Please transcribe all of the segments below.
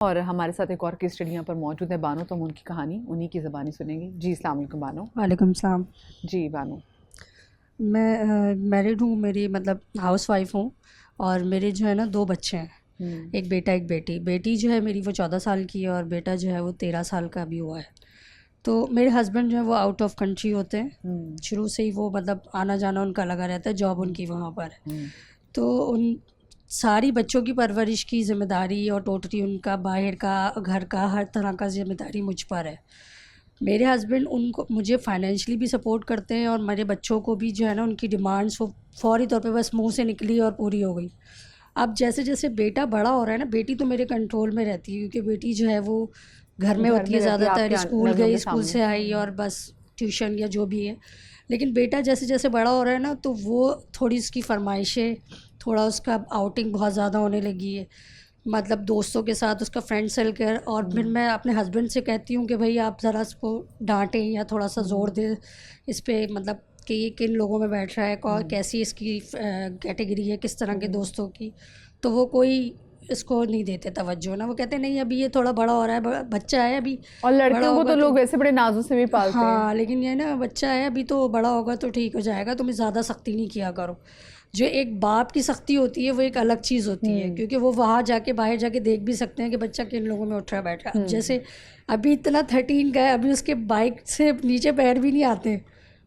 और हमारे साथ एक और केस स्टडी यहाँ पर मौजूद है बानो, तो हम उनकी कहानी उन्हीं की ज़बानी सुनेंगे। जी अस्सलाम वालेकुम बानो। वालेकुम सलाम। जी बानो, मैं मैरिड हूँ, मेरी मतलब हाउस वाइफ हूँ और मेरे जो है ना 2 बच्चे हैं, एक बेटा एक बेटी। बेटी जो है मेरी वो 14 साल की है और बेटा जो है वो 13 साल का भी हुआ है। तो मेरे हस्बैंड जो है वो आउट ऑफ कंट्री होते हैं, शुरू से ही वो मतलब आना जाना उनका लगा रहता है, जॉब उनकी वहाँ पर है। तो उन सारी बच्चों की परवरिश की ज़िम्मेदारी और टोटली उनका बाहर का घर का हर तरह का ज़िम्मेदारी मुझ पर है। मेरे हस्बैंड उनको मुझे फाइनेंशियली भी सपोर्ट करते हैं और मेरे बच्चों को भी जो है ना उनकी डिमांड्स वो फौरी तौर पे बस मुंह से निकली और पूरी हो गई। अब जैसे जैसे बेटा बड़ा हो रहा है ना, बेटी तो मेरे कंट्रोल में रहती है क्योंकि बेटी जो है वो घर में होती है ज़्यादातर, स्कूल गई, स्कूल से आई और बस ट्यूशन या जो भी है। लेकिन बेटा जैसे जैसे बड़ा हो रहा है ना, तो वो थोड़ी उसकी फरमाइशें, थोड़ा उसका आउटिंग बहुत ज़्यादा होने लगी है, मतलब दोस्तों के साथ उसका फ्रेंड सर्कल। और फिर मैं अपने हस्बैंड से कहती हूँ कि भाई आप ज़रा इसको डांटें या थोड़ा सा ज़ोर दें इस पे, मतलब कि ये किन लोगों में बैठ रहा है, कैसी इसकी कैटेगरी है, किस तरह के दोस्तों की। तो वो कोई इसको नहीं देते तवज्जो ना, वो कहते नहीं अभी ये थोड़ा बड़ा हो रहा है, बच्चा है अभी। और लड़कियों को तो लोग वैसे बड़े नाजों से भी पालते हैं। हाँ, लेकिन ये ना बच्चा है अभी, तो बड़ा होगा तो ठीक हो जाएगा, तुम्हें ज़्यादा सख्ती नहीं किया करो। जो एक बाप की सख्ती होती है वो एक अलग चीज़ होती है, क्योंकि वो वहाँ जाके बाहर जाके देख भी सकते हैं कि बच्चा किन लोगों में उठ रहा बैठ रहा है। अब जैसे अभी इतना 13 का है, अभी उसके बाइक से नीचे पैर भी नहीं आते,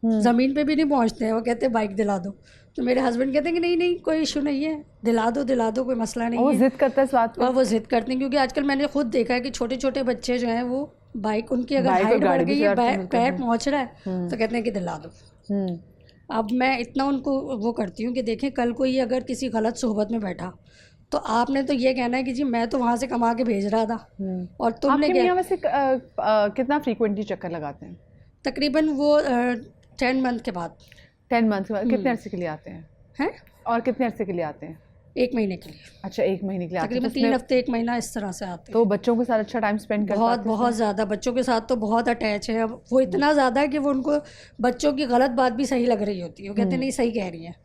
ज़मीन पे भी नहीं पहुँचते हैं। वो कहते हैं बाइक दिला दो, तो मेरे हस्बैंड कहते हैं कि नहीं नहीं कोई इशू नहीं है, दिला दो, कोई मसला नहीं है। वो जिद करता है इस बात पर। और वो जिद करते हैं क्योंकि आजकल मैंने खुद देखा है कि छोटे छोटे बच्चे जो हैं वो बाइक, उनकी अगर हाइट बढ़ गई है, पैर पहुँच रहा है, तो कहते हैं कि दिला दो। अब मैं इतना उनको वो करती हूँ कि देखें कल को ये अगर किसी गलत सोहबत में बैठा तो आपने तो ये कहना है कि जी मैं तो वहाँ से कमा के भेज रहा था और तुमने आपके मियां वैसे कितना फ्रीक्वेंटली चक्कर लगाते हैं? तकरीबन वो 10 मंथ के बाद। 10 मंथ के बाद कितने अरसे के लिए आते हैं? और कितने अरसे के लिए आते हैं? 1 महीने के लिए। अच्छा, 1 महीने के लिए आते हैं। तकरीबन 3 हफ्ते 1 महीना इस तरह से आते हैं। तो बच्चों के साथ अच्छा टाइम स्पेंड करते हैं? बहुत ज़्यादा बच्चों के साथ तो बहुत अटैच है। अब वो इतना ज़्यादा कि वो उनको बच्चों की गलत बात भी सही लग रही होती है, वो कहते नहीं सही कह रही है।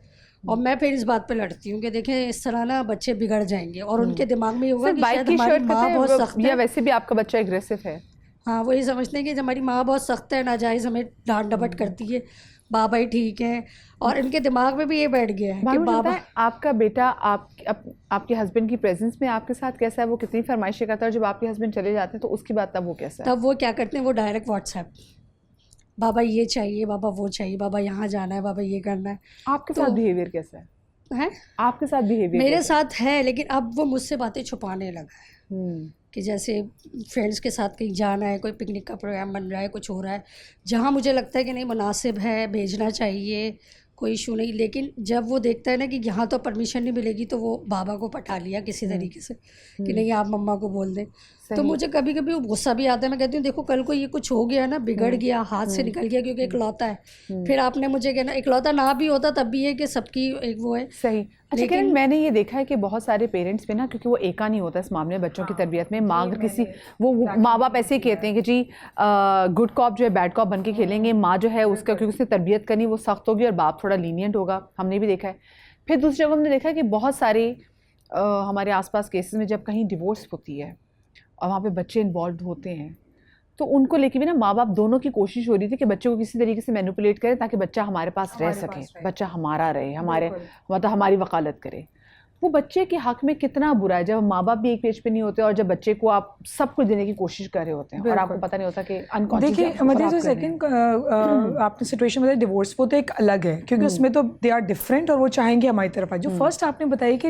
और मैं फिर इस बात पे लड़ती हूँ कि देखें इस तरह ना बच्चे बिगड़ जाएंगे और उनके दिमाग में ये होगा कि शायद हमारी माँ बहुत सख्त है, या वैसे भी आपका बच्चा एग्रेसिव है। हाँ, वो ये समझते हैं कि हमारी माँ बहुत सख्त है, नाजायज़ हमें डांट डपट करती है, बाबा ही ठीक है। और इनके दिमाग में भी ये बैठ गया है कि बाबा। आपका बेटा आपके हस्बैंड की प्रेजेंस में आपके साथ कैसा है? वो कितनी फरमाइशें करता है? जब आपके हस्बैंड चले जाते हैं तो उसके बाद तब वो कैसा है? तब वो क्या करते हैं, वो डायरेक्ट व्हाट्सएप, बाबा ये चाहिए, बाबा वो चाहिए, बाबा यहाँ जाना है, बाबा ये करना है। आपके साथ बिहेवियर कैसा है? आपके साथ बिहेवियर मेरे साथ है, लेकिन अब वो मुझसे बातें छुपाने लगा है कि जैसे फ्रेंड्स के साथ कहीं जाना है, कोई पिकनिक का प्रोग्राम बन रहा है, कुछ हो रहा है, जहाँ मुझे लगता है कि नहीं मुनासिब है, भेजना चाहिए, कोई इशू नहीं। लेकिन जब वो देखता है ना कि यहाँ तो परमिशन नहीं मिलेगी, तो वो बाबा को पटा लिया किसी तरीके से कि नहीं आप मम्मा को बोल दें। तो मुझे कभी कभी गुस्सा भी आता है, मैं कहती हूँ देखो कल को ये कुछ हो गया ना, बिगड़ गया, हाथ से निकल गया, क्योंकि इकलौता है। फिर आपने मुझे कहना इकलौता ना भी होता तब भी है कि सबकी एक वो है। सही। अच्छा किरण, मैंने ये देखा है कि बहुत सारे पेरेंट्स पे ना, क्योंकि वो एका नहीं होता इस मामले में बच्चों की तरबियत में, माँ अगर किसी वो माँ बाप ऐसे ही कहते हैं कि जी गुड कॉप जो है बैड कॉप बन के खेलेंगे, माँ जो है उसका क्योंकि उसने तरबियत करनी वो सख्त होगी और बाप थोड़ा लीनियंट होगा, हमने भी देखा है। फिर दूसरी जगह हमने देखा है कि बहुत सारे हमारे आसपास केसेस में जब कहीं डिवोर्स होती है और वहाँ पे बच्चे इन्वॉल्व होते हैं, तो उनको लेके भी ना माँ बाप दोनों की कोशिश हो रही थी कि बच्चे को किसी तरीके से मैनिपुलेट करें ताकि बच्चा हमारे पास रह सके, बच्चा हमारा रहे, हमारे मतलब हमारी वकालत करे। वो बच्चे के हक में कितना बुरा है जब माँ बाप भी एक पेज पे नहीं होते और जब बच्चे को आप सब कुछ देने की कोशिश कर रहे होते हैं और आपको पता नहीं होता कि अनकॉन्शियस। देखिए मुझे जो सेकंड आपने सिचुएशन बताई डिवोर्स, वो तो एक अलग है क्योंकि उसमें तो दे आर डिफरेंट और वो चाहेंगे हमारी तरफ आए। जो फर्स्ट आपने बताई कि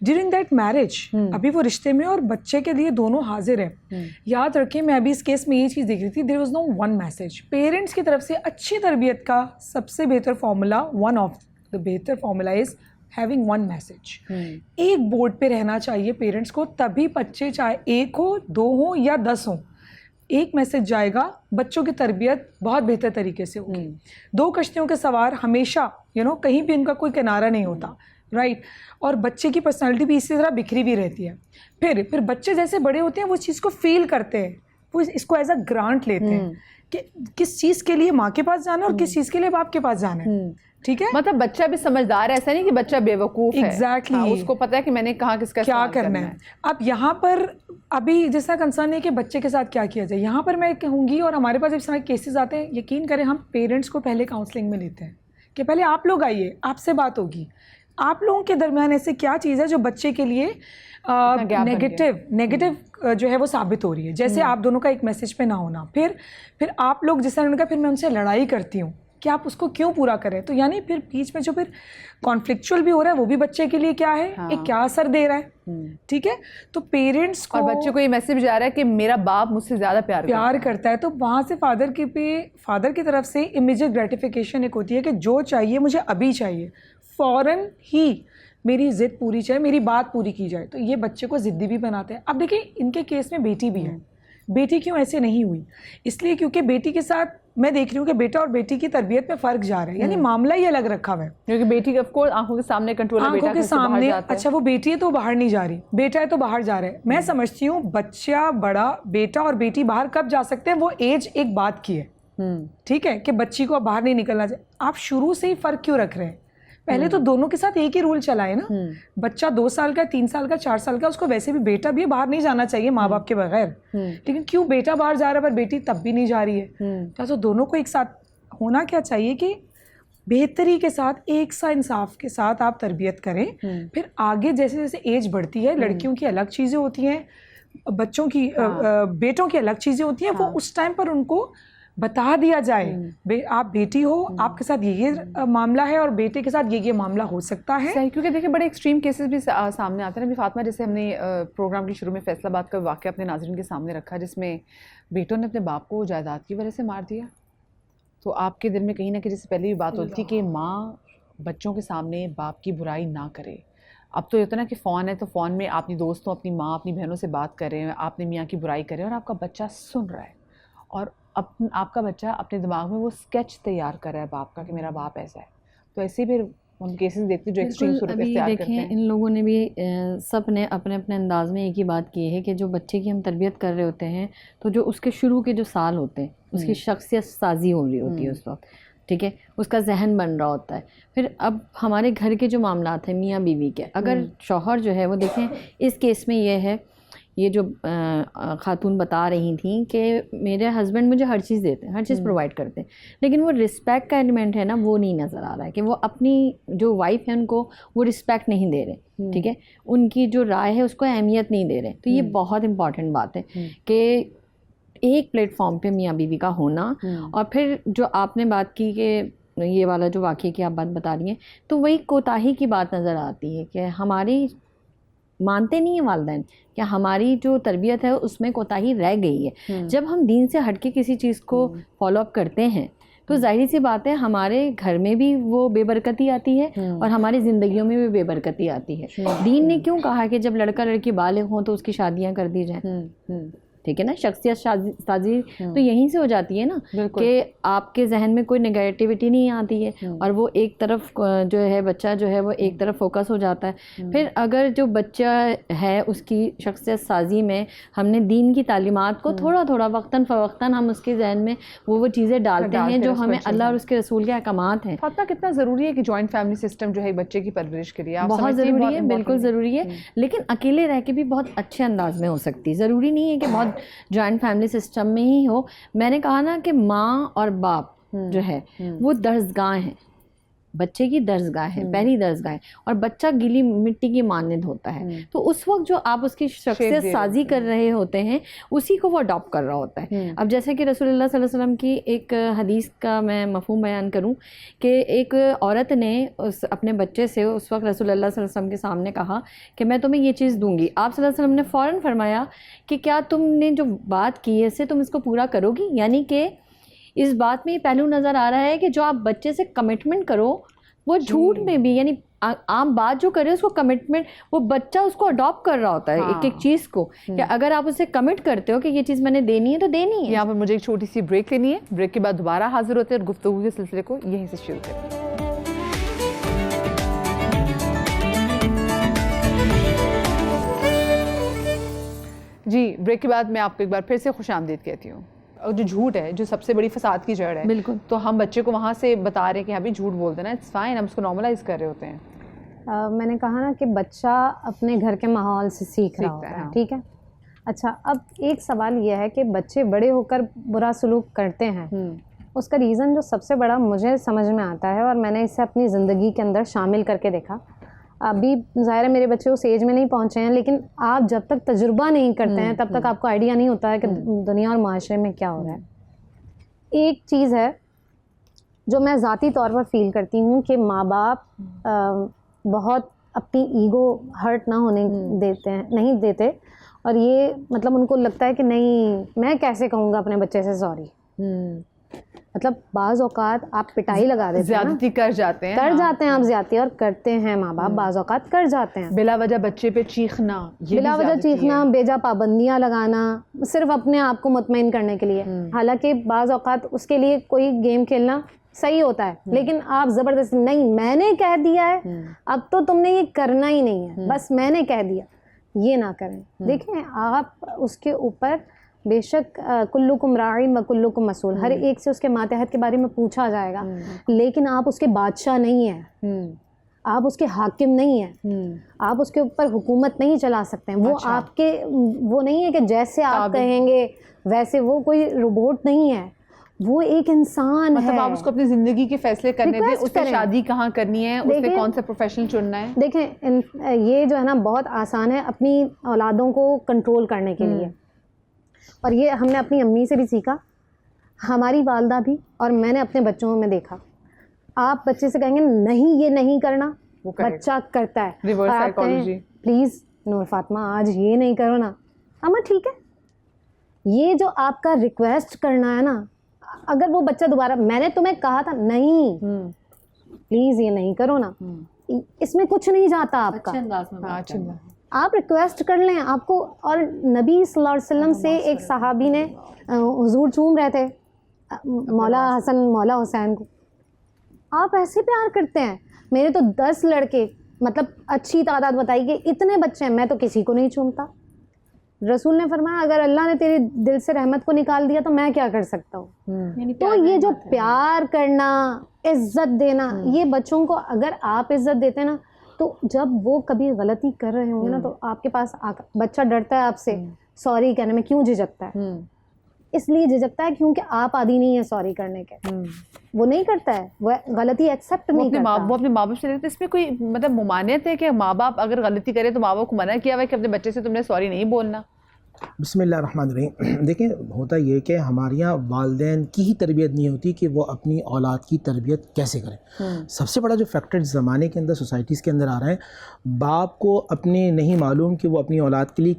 ड्यूरिंग दैट मैरिज, अभी वो रिश्ते में और बच्चे के लिए दोनों हाजिर हैं। याद रखें, मैं अभी इस केस में ये चीज़ देख रही थी, there was no one message. Parents की तरफ से अच्छी तरबियत का सबसे बेहतर फार्मूला, वन ऑफ द बेहतर formula is having one message. एक बोर्ड पे रहना चाहिए पेरेंट्स को, तभी बच्चे चाहे 1 हो 2 हो या 10 हो, एक मैसेज जाएगा, बच्चों की तरबियत बहुत बेहतर तरीके से होगी। 2 कश्तियों के सवार हमेशा कहीं भी उनका कोई किनारा नहीं होता, राइट। और बच्चे की पर्सनालिटी भी इसी तरह बिखरी भी रहती है। फिर बच्चे जैसे बड़े होते हैं वो चीज़ को फील करते हैं, वो इसको एज अ ग्रांट लेते हैं कि किस चीज़ के लिए माँ के पास जाना है और किस चीज़ के लिए बाप के पास जाना है। ठीक है, मतलब बच्चा भी समझदार है, ऐसा नहीं कि बच्चा बेवकूफ़ है। Exactly. हाँ, उसको पता है कि मैंने कहाँ किसका क्या इस्तेमाल करना है। अब यहाँ पर अभी जैसा कंसर्न है कि बच्चे के साथ क्या किया जाए, यहाँ पर मैं कहूँगी, और हमारे पास इस तरह के केसेस आते हैं, यकीन करें हम पेरेंट्स को पहले काउंसलिंग में लेते हैं कि पहले आप लोग आइए, आपसे बात होगी, आप लोगों के दरमियान ऐसे क्या चीज़ है जो बच्चे के लिए नेगेटिव जो है वो साबित हो रही है। जैसे आप दोनों का एक मैसेज पे ना होना, फिर आप लोग, जैसे उन्होंने कहा, फिर मैं उनसे लड़ाई करती हूँ कि आप उसको क्यों पूरा करें, तो यानी फिर बीच में जो फिर कॉन्फ्लिक्चुअल भी हो रहा है वो भी बच्चे के लिए क्या है, एक क्या असर दे रहा है। ठीक है, तो पेरेंट्स को, और बच्चे को ये मैसेज जा रहा है कि मेरा बाप मुझसे ज़्यादा प्यार करता है, तो वहाँ से फादर की तरफ से इमीडिएट ग्रेटिफिकेशन एक होती है कि जो चाहिए मुझे अभी चाहिए, फ़ौरन ही मेरी ज़िद पूरी चाहिए, मेरी बात पूरी की जाए। तो ये बच्चे को ज़िद्दी भी बनाते हैं। अब देखिए इनके केस में बेटी भी है। बेटी क्यों ऐसे नहीं हुई, इसलिए क्योंकि बेटी के साथ मैं देख रही हूँ कि बेटा और बेटी की तरबियत में फ़र्क जा रहा है, यानी मामला ही अलग रखा हुआ है। क्योंकि बेटी का ऑफकोर्स आंखों के सामने कंट्रोल है, आंखों के सामने, अच्छा वो बेटी है तो बाहर नहीं जा रही, बेटा है तो बाहर जा रहा है। मैं समझती हूँ बच्चा बड़ा, बेटा और बेटी बाहर कब जा सकते हैं, वो एज एक बात की है, ठीक है, कि बच्ची को बाहर नहीं निकलना चाहिए। आप शुरू से ही फ़र्क क्यों रख रहे हैं? पहले तो दोनों के साथ एक ही रूल चला है ना। बच्चा 2 साल का, 3 साल का, 4 साल का, उसको वैसे भी बेटा भी बाहर नहीं जाना चाहिए माँ बाप के बगैर, लेकिन क्यों बेटा बाहर जा रहा है पर बेटी तब भी नहीं जा रही है। तो दोनों को एक साथ होना क्या चाहिए कि बेहतरी के साथ, एक सा इंसाफ के साथ आप तरबियत करें। फिर आगे जैसे जैसे एज बढ़ती है, लड़कियों की अलग चीज़ें होती हैं, बच्चों की बेटों की अलग चीज़ें होती हैं, वो उस टाइम पर उनको बता दिया जाए, आप बेटी हो, आपके साथ ये मामला है और बेटे के साथ ये मामला हो सकता है। सही, क्योंकि देखिए बड़े एक्सट्रीम केसेस भी सामने आते हैं। अभी फातिमा, जैसे हमने प्रोग्राम के शुरू में फैसलाबाद का वाक़या अपने नाज़रीन के सामने रखा, जिसमें बेटों ने अपने बाप को जायदाद की वजह से मार दिया। तो आपके दिल में कहीं ना कहीं, जैसे पहले भी बात होती थी कि माँ बच्चों के सामने बाप की बुराई ना करे। अब तो ये होता है ना कि फ़ोन है तो फ़ोन में अपनी दोस्तों, अपनी माँ, अपनी बहनों से बात कर रहे हैं, आपने मियाँ की बुराई कर रहे हैं और आपका बच्चा सुन रहा है, और आपका बच्चा अपने दिमाग में वो स्केच तैयार कर रहा है बाप का कि मेरा बाप ऐसा है। तो ऐसे फिर हम केसेस देखते हैं जो एक्सट्रीम सूरत इख्तियार करते हैं। इन लोगों ने भी सब ने अपने अपने अंदाज में एक ही बात की है कि जो बच्चे की हम तरबियत कर रहे होते हैं, तो जो उसके शुरू के जो साल होते हैं उसकी शख्सियत साजी हो रही होती है उस वक्त, ठीक है, उसका जहन बन रहा होता है। फिर अब हमारे घर के जो मामलात हैं मियाँ बीवी के, अगर शौहर जो है वो देखें, इस केस में ये है, ये जो खातून बता रही थी कि मेरे हस्बैंड मुझे हर चीज़ देते हैं, हर चीज़ प्रोवाइड करते हैं, लेकिन वो रिस्पेक्ट का एलिमेंट है ना, वो नहीं नज़र आ रहा है कि वो अपनी जो वाइफ है उनको वो रिस्पेक्ट नहीं दे रहे, ठीक है, उनकी जो राय है उसको अहमियत नहीं दे रहे। तो ये बहुत इंपॉर्टेंट बात है कि एक प्लेटफॉर्म पे मियाँ बीवी का होना। और फिर जो आपने बात की कि ये वाला जो वाक़ये की आप बात बता रही हैं, तो वही कोताही की बात नज़र आती है कि हमारी मानते नहीं है वालिदैन कि हमारी जो तरबियत है उसमें कोताही रह गई है। जब हम दीन से हट के किसी चीज़ को फॉलो अप करते हैं तो जाहिर सी बात है हमारे घर में भी वो बेबरकती आती है और हमारी ज़िंदगियों में भी बेबरकती आती है। दीन ने क्यों कहा कि जब लड़का लड़की बालिग हों तो उसकी शादियाँ कर दी जाएँ, ठीक है ना, शख्सियत साजी तो यहीं से हो जाती है ना कि आपके जहन में कोई नेगेटिविटी नहीं आती है और वो एक तरफ जो है बच्चा जो है वो एक तरफ फोकस हो जाता है। फिर अगर जो बच्चा है उसकी शख्सियत साजी में हमने दीन की तालीमात को थोड़ा थोड़ा वक्तन फ़वक्तन हम उसके जहन में वो चीज़ें डालते हैं जो हमें अल्लाह और उसके रसूल के अहकामात हैं। फातिमा, कितना ज़रूरी है कि जॉइंट फैमिली सिस्टम जो है बच्चे की परवरिश के लिए? बहुत ज़रूरी है, बिल्कुल ज़रूरी है, लेकिन अकेले रह के भी बहुत अच्छे अंदाज में हो सकती है। ज़रूरी नहीं है कि बहुत जॉइंट फैमिली सिस्टम में ही हो। मैंने कहा ना कि माँ और बाप जो है वो दर्जगाह हैं, बच्चे की दर्जगाह है, पहली दर्जगाह है, और बच्चा गीली मिट्टी की मानद होता है। तो उस वक्त जो आप उसकी शख्सियत साजी कर रहे होते हैं उसी को वो अडॉप्ट कर रहा होता है। अब जैसे कि रसूलुल्लाह सल्लल्लाहु अलैहि वसल्लम की एक हदीस का मैं मफ़हूम बयान करूं कि एक औरत ने अपने बच्चे से उस वक्त रसूलुल्लाह सल्लल्लाहु अलैहि वसल्लम के सामने कहा कि मैं तुम्हें ये चीज़ दूंगी। आप सल्लल्लाहु अलैहि वसल्लम ने फ़ौरन फरमाया कि क्या तुमने जो बात की है इससे तुम इसको पूरा करोगी? यानी कि इस बात में पहलू नज़र आ रहा है कि जो आप बच्चे से कमिटमेंट करो वो झूठ में भी, यानी आम बात जो करे उसको कमिटमेंट, वो बच्चा उसको अडॉप्ट कर रहा होता है एक एक चीज़ को, कि अगर आप उसे कमिट करते हो कि ये चीज़ मैंने देनी है तो देनी है। यहाँ पर मुझे एक छोटी सी ब्रेक लेनी है, ब्रेक के बाद दोबारा हाजिर होते हैं और गुफ्तगू के सिलसिले को यहीं से शुरू करें। जी, ब्रेक के बाद मैं आपको एक बार फिर से खुशामदीद कहती हूँ। और जो झूठ है जो सबसे बड़ी फसाद की जड़ है, बिल्कुल। तो हम बच्चे को वहाँ से बता रहे हैं कि हाँ भी झूठ बोल देना, इट्स फाइन, हम उसको नॉर्मलाइज कर रहे होते हैं। मैंने कहा ना कि बच्चा अपने घर के माहौल से सीख रहा सीखता है, होता है, हाँ। ठीक है। अच्छा, अब एक सवाल यह है कि बच्चे बड़े होकर बुरा सलूक करते हैं, उसका रीज़न जो सबसे बड़ा मुझे समझ में आता है और मैंने इसे अपनी ज़िंदगी के अंदर शामिल करके देखा। अभी ज़ाहिर है मेरे बच्चे उस एज में नहीं पहुँचे हैं, लेकिन आप जब तक तजुर्बा नहीं करते हैं तब तक आपको आइडिया नहीं होता है कि दुनिया और माशरे में क्या हो रहा है। एक चीज़ है जो मैं ज़ाती तौर पर फ़ील करती हूँ कि माँ बाप बहुत अपनी ईगो हर्ट ना होने देते हैं, नहीं देते, और ये मतलब उनको लगता है कि नहीं मैं कैसे कहूँगा अपने बच्चे से सॉरी। मतलब बाज़ औक़ात आप पिटाई लगा देते हैं ना, ज्यादती कर जाते हैं, कर हाँ। जाते हैं आप ज्यादती, और करते हैं माँ बाप बाज़ औक़ात कर जाते हैं। बिला वजह बच्चे पे चीखना, ये भी बिला वजह ज्यादती है। चीखना, बेजा पाबंदियाँ लगाना, सिर्फ अपने आप को मुतमईन करने के लिए। हालांकि बाज़ औक़ात उसके लिए कोई गेम खेलना सही होता है, लेकिन आप ज़बरदस्ती नहीं, मैंने कह दिया है अब तो तुमने ये करना ही नहीं है, बस मैंने कह दिया, ये ना करें। देखें, आप उसके ऊपर बेशक कुल्लुकुम राइन व कुल्लुकुम मसूल, हर एक से उसके मातहत के बारे में पूछा जाएगा, लेकिन आप उसके बादशाह नहीं हैं, आप उसके हाकिम नहीं हैं, आप उसके ऊपर हुकूमत नहीं चला सकते हैं। वो आपके वो नहीं है कि जैसे आप कहेंगे वैसे, वो कोई रोबोट नहीं है, वो एक इंसान मतलब है। आप उसको अपनी जिंदगी के फैसले करने दें, Request उससे करें। शादी कहाँ करनी है, उससे देखें- कौन सा प्रोफेशन चुनना है। देखें, ये जो है ना बहुत आसान है अपनी औलादों को कंट्रोल करने के लिए, और ये हमने अपनी अम्मी से भी सीखा, हमारी वालदा भी, और मैंने अपने बच्चों में देखा। आप बच्चे से कहेंगे नहीं ये नहीं करना, वो करेगा। बच्चा करता है। Reverse और आप कहें, psychology। प्लीज़ नूर फातिमा आज ये नहीं करो ना, अम्मा ठीक है। ये जो आपका रिक्वेस्ट करना है ना, अगर वो बच्चा दोबारा, मैंने तुम्हें कहा था नहीं प्लीज़ ये नहीं करो ना, इसमें कुछ नहीं जाता आपका। अच्छे अंदाज में हाँ, बात अच्छी करना। बात। आप रिक्वेस्ट कर लें आपको। और नबी सल्लल्लाहु अलैहि वसल्लम से एक सहाबी ने हुजूर चूम रहे थे मौला हसन मौला हुसैन को, आप ऐसे प्यार करते हैं। मेरे तो 10 लड़के, मतलब अच्छी तादाद बताई कि इतने बच्चे हैं, मैं तो किसी को नहीं चूमता। रसूल ने फरमाया अगर अल्लाह ने तेरे दिल से रहमत को निकाल दिया तो मैं क्या कर सकता हूँ। तो ये जो प्यार करना, इज्जत देना, ये बच्चों को अगर आप इज्जत देते हैं ना, तो जब वो कभी गलती कर रहे होंगे ना, तो आपके पास बच्चा डरता है आपसे सॉरी कहने में। क्यों झिझकता है? इसलिए झिझकता है क्योंकि आप आदी नहीं है सॉरी करने के। वो नहीं करता है, वो गलती एक्सेप्ट नहीं करता। वो अपने माँ बाप से लेते, इसमें कोई मतलब मुमानियत है कि माँ बाप अगर गलती करे तो माँ बाप को मना किया हुआ है कि अपने बच्चे से तुमने सॉरी नहीं बोलना। बिस्मिल्लाहिर्रहमानिर्रहीम। देखिए, होता ये कि हमारे यहाँ वालिदैन की ही तरबियत नहीं होती कि वो अपनी औलाद की तरबियत कैसे करें। सबसे बड़ा जो फैक्टर इस ज़माने के अंदर, सोसाइटीज़ के अंदर आ रहा है, बाप को अपने नहीं मालूम कि वो अपनी औलाद के लिए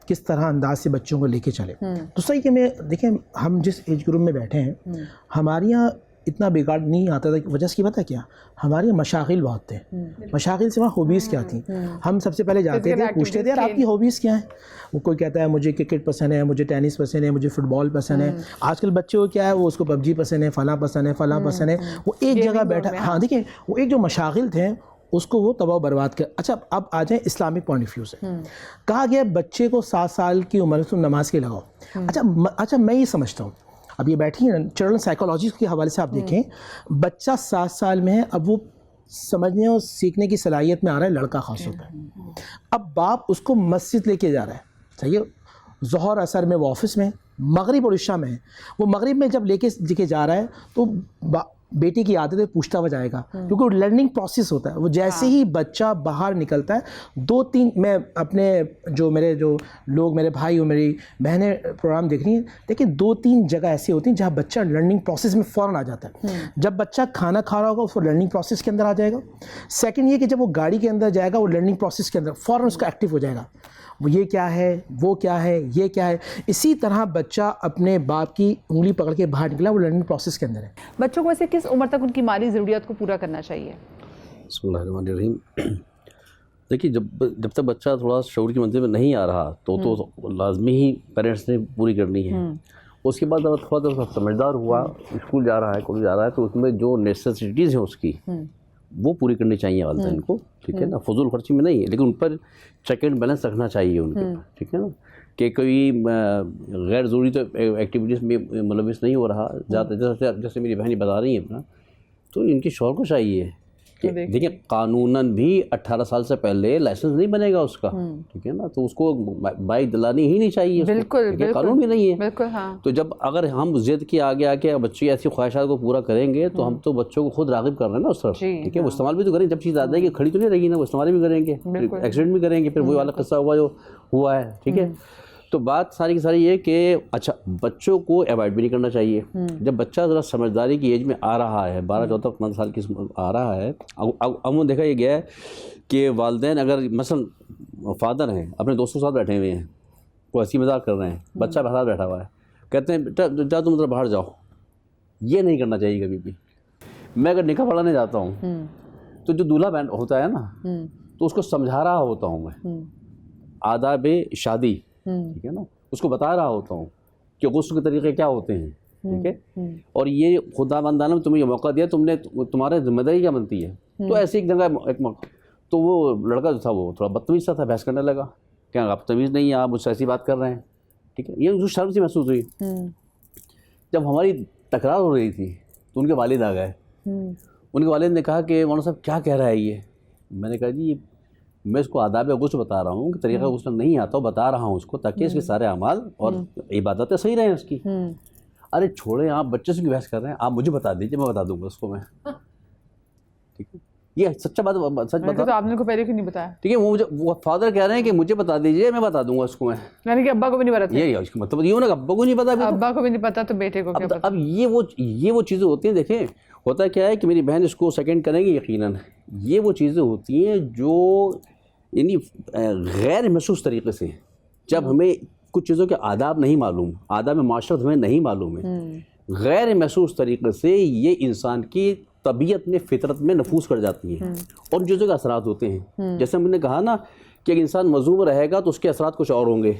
किस तरह अंदाज से बच्चों को लेके चले। तो सही कि मैं देखें, हम जिस एज ग्रुप में बैठे हैं, हमारे यहाँ इतना बिगाड़ नहीं आता था। वजह की पता क्या, हमारे यहाँ मशागिल बहुत थे। मशागिल से वहाँ हॉबीज़ क्या थी, हम सबसे पहले जाते थे, पूछते थे यार आपकी हॉबीज़ क्या है। वो कोई कहता है मुझे क्रिकेट पसंद है, मुझे टेनिस पसंद है, मुझे फुटबॉल पसंद है। आजकल बच्चे को क्या है, वो उसको पबजी पसंद है, फलां पसंद है, फलां पसंद है। वो एक जगह बैठा, हाँ देखिए, वो एक जो मशागिल थे उसको वो तबाह बर्बाद कर। अच्छा, अब आ जाए इस्लामिक पॉइंट ऑफ व्यू से। कहा गया बच्चे को 7 साल की उम्र से नमाज के लगाओ। अच्छा, मैं ये समझता हूँ, अब ये बैठी है चिल्ड्रन साइकोलॉजी के हवाले से आप देखें, बच्चा 7 साल में है, अब वो समझने और सीखने की सलाहियत में आ रहा है, लड़का खास होता है। अब बाप उसको मस्जिद लेके जा रहा है, सही है, ज़ोहर असर में वो ऑफिस में, मगरिब और इशा में है। वो मगरिब में जब लेके जा रहा है तो बेटी की आदत है पूछता हुआ जाएगा, क्योंकि वो लर्निंग प्रोसेस होता है। वो जैसे ही बच्चा बाहर निकलता है, 2-3, मैं अपने मेरे लोग, मेरे भाई और मेरी बहनें प्रोग्राम देख रही हैं, देखिए 2-3 जगह ऐसी होती हैं जहाँ बच्चा लर्निंग प्रोसेस में फ़ौरन आ जाता है। जब बच्चा खाना खा रहा होगा उसको लर्निंग प्रोसेस के अंदर आ जाएगा। सेकंड ये कि जब वो गाड़ी के अंदर जाएगा, वो लर्निंग प्रोसेस के अंदर फ़ौरन उसका एक्टिव हो जाएगा। वो ये क्या है, वो क्या है, ये क्या है। इसी तरह बच्चा अपने बाप की उंगली पकड़ के बाहर निकला, वो लर्निंग प्रोसेस के अंदर है। बच्चों को वैसे किस उम्र तक उनकी माली ज़रूरियात को पूरा करना चाहिए? बिस्मिल्लाहिर्रहमानिर्रहीम। देखिए, जब तक बच्चा थोड़ा शऊर की मंजिल में नहीं आ रहा तो लाजमी ही पेरेंट्स ने पूरी करनी है। उसके बाद अगर थोड़ा समझदार हुआ, स्कूल जा रहा है, कॉलेज जा रहा है, तो उसमें जो नेसेसिटीज़ हैं उसकी वो पूरी करनी चाहिए वालिदैन इनको, ठीक है ना। फजूल खर्ची में नहीं है, लेकिन उन पर चेक एंड बैलेंस रखना चाहिए उनके, ठीक है ना। कि कोई गैर ज़रूरी तो एक्टिविटीज़ में मुलविस नहीं हो रहा ज़्यादा। जैसे मेरी बहनी बता रही है अपना, तो इनके शौहर को चाहिए कि देखिए कानूनन भी 18 साल से पहले लाइसेंस नहीं बनेगा उसका, ठीक है ना, तो उसको बाइक दिलानी ही नहीं चाहिए, बिल्कुल बिल्कुल, कानून भी नहीं है बिल्कुल। हाँ, तो जब अगर हम जिद के आगे आके बच्चे की ऐसी ख्वाहिशात को पूरा करेंगे तो हम तो बच्चों को खुद राग़िब कर रहे हैं ना उस तरफ, ठीक है। वो इस्तेमाल भी तो करेंगे, जब चीज़ आ जाएगी खड़ी तो नहीं रहेगी ना, वो इस्तेमाल भी करेंगे, एक्सीडेंट भी करेंगे, फिर वही वाला किस्सा हुआ है, ठीक है। तो बात सारी की सारी ये कि अच्छा बच्चों को अवॉइड भी नहीं करना चाहिए। जब बच्चा ज़रा समझदारी की एज में आ रहा है, 12, 14, 15 साल की आ रहा है, अब देखा ये गया है कि वालिदैन अगर मसलन फादर हैं अपने दोस्तों के साथ बैठे हुए हैं, कोई हंसी मजाक कर रहे हैं, बच्चा साथ बैठा हुआ है, कहते हैं बेटा जा तुम मतलब बाहर जाओ, ये नहीं करना चाहिए कभी भी। मैं अगर निकाह पढ़ाने जाता हूँ तो जो दूल्हा बैंड होता है ना, तो उसको समझा रहा होता हूँ मैं आदाब शादी, ठीक है ना, उसको बता रहा होता हूँ कि गुस्ल के तरीके क्या होते हैं, ठीक है। और ये खुदा बंदाना ने तुम्हें ये मौका दिया, तुमने तुम्हारे जिम्मेदारी क्या बनती है। तो ऐसी एक जगह एक मौका, तो वो लड़का जो था वो थोड़ा बदतमीज़ सा था, बहस करने लगा, क्या आप तमीज़ नहीं है, आप मुझसे ऐसी बात कर रहे हैं, ठीक है। ये जो शर्म सी महसूस हुई। जब हमारी तकरार हो रही थी तो उनके वालिद आ गए। उनके वालिद ने कहा कि मौलाना साहब क्या कह रहा है ये। मैंने कहा जी मैं इसको आदाब गुस्ल बता रहा हूँ कि तरीक़ा गुस्ल नहीं आता, बता रहा हूँ उसको ताकि इसके सारे अमाल और इबादतें सही रहें उसकी। अरे छोड़े, आप बच्चे से क्यों बहस कर रहे हैं, आप मुझे बता दीजिए, मैं बता दूंगा उसको मैं, ठीक है। ये सच्चा बात, सच बता। तो आपने को पहले क्यों नहीं बताया? ठीक है, वो फादर कह रहे हैं कि मुझे बता दीजिए, मैं बता दूंगा उसको मैं, यानी कि अब्बा को भी नहीं पता? ये इसका मतलब ये ना अब्बा को नहीं पता, अब्बा को भी नहीं पता तो बेटे को क्या पता? अब ये वो चीज़ें होती हैं। देखें होता क्या है कि मेरी बहन इसको सेकंड करेंगी यकीनन, ये वो चीज़ें होती हैं जो यानी गैर महसूस तरीके से, जब हमें कुछ चीज़ों के आदाब नहीं मालूम, आदाब माशरत हमें नहीं मालूम है, गैर महसूस तरीके से ये इंसान की तबीयत में, फितरत में नफूस कर जाती हैं और उन चीज़ों के असरात होते हैं। जैसे हमने कहा ना कि एक इंसान वज़ू में रहेगा तो उसके असरात कुछ और होंगे,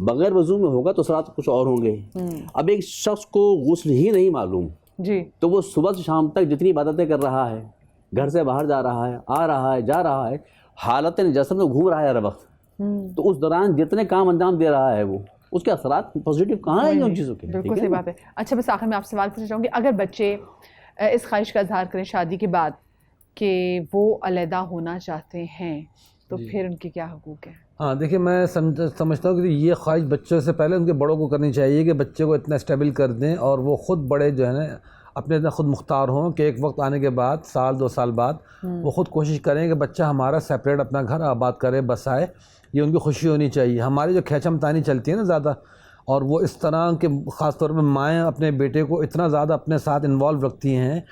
बगैर वज़ू में होगा तो असरात कुछ और होंगे। अब एक शख्स को गुस्ल ही नहीं मालूम जी, तो वो सुबह से शाम तक जितनी इबादतें कर रहा है, घर से बाहर जा रहा है, आ रहा है, जा रहा है, हालत नजासत में घूम रहा है हर वक्त, तो उस दौरान जितने काम अंजाम दे रहा है वो उसके असरात पॉजिटिव कहाँ हैं उन चीज़ों के? बिल्कुल सही बात है। अच्छा बस आखिर में आपसे सवाल पूछना चाहूँगी, अगर बच्चे इस ख्वाहिश का इजहार करें शादी के बाद कि वो अलहदा होना चाहते हैं तो फिर उनके क्या हुकूक हैं? हाँ देखिए, मैं समझता हूँ कि ये ख्वाहिश बच्चों से पहले उनके बड़ों को करनी चाहिए कि बच्चे को इतना स्टेबल कर दें और वो ख़ुद बड़े जो है ना अपने इतना ख़ुद मुख्तार हों कि एक वक्त आने के बाद, साल 2 साल बाद वो ख़ुद कोशिश करें कि बच्चा हमारा सेपरेट अपना घर आबाद करे, बसाए। ये उनकी खुशी होनी चाहिए। हमारी जो खैचमतानी चलती है ना ज़्यादा, और वो इस तरह के ख़ास तौर पे माएँ अपने बेटे को इतना ज़्यादा अपने साथ इन्वॉल्व रखती हैं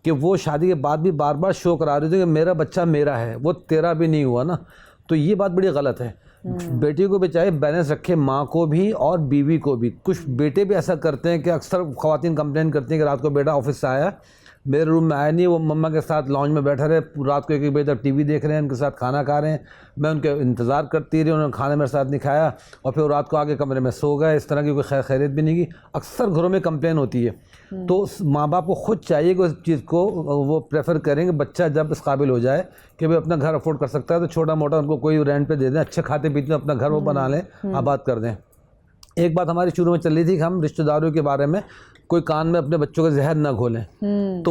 कि वो शादी के बाद भी बार बार शो करा रही थी कि मेरा बच्चा मेरा है, वो तेरा भी नहीं हुआ ना। तो ये बात बड़ी गलत है। बेटी को भी चाहे बैलेंस रखे, माँ को भी और बीवी को भी। कुछ बेटे भी ऐसा करते हैं कि अक्सर ख़वातीन कंप्लेन करती हैं कि रात को बेटा ऑफिस से आया, मेरे रूम में आया नहीं, वो मम्मा के साथ लॉन्ज में बैठे रहे, रात को 1 बजे तक टीवी देख रहे हैं, उनके साथ खाना खा रहे हैं, मैं उनके इंतज़ार करती रही, उन्होंने खाना मेरे साथ नहीं खाया और फिर रात को आके कमरे में सो गए। इस तरह की कोई खैरियत भी नहीं की। अक्सर घरों में कंप्लेन होती है। तो माँ बाप को खुद चाहिए कि उस चीज़ को वो प्रेफर करें कि बच्चा जब इस काबिल हो जाए कि भाई अपना घर अफोर्ड कर सकता है तो छोटा मोटा उनको कोई रेंट पे दे दें, अच्छे खाते पीते अपना घर वो बना लें, आबाद कर दें। एक बात हमारी शुरू में चल रही थी कि हम रिश्तेदारों के बारे में कोई कान में अपने बच्चों का जहर ना घोलें। तो